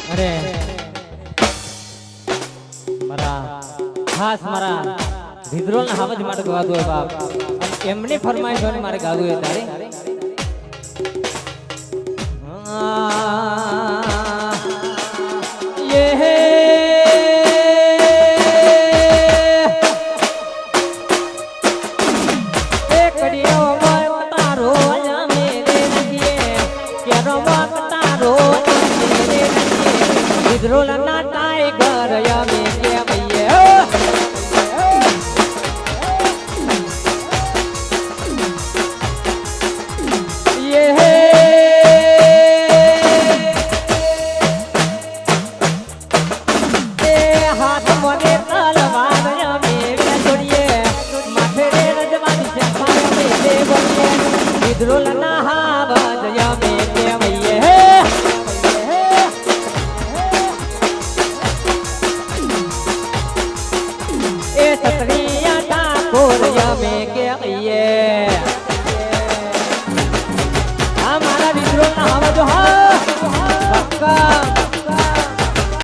અરે મારા ખાસ મારા વિદ્રોલ ના હાવજ માટે ગાતું હોય બાપ એમની ફરમાઈશ હોય મારે ગાવું હોય તારે વિદ્રોલ ના ટાઈગર યમે કે ભૈયે હાથ મને તલવાર યમે છોડીએ માથે રે રજવાની છે પાયે દે બોલીએ વિદ્રોલ ના હાવજ યમે કે ભૈયે સતરિયા ઠાકોર યમે કે ભૈયે આ મારા વિદ્રોહ ના હવા જો હા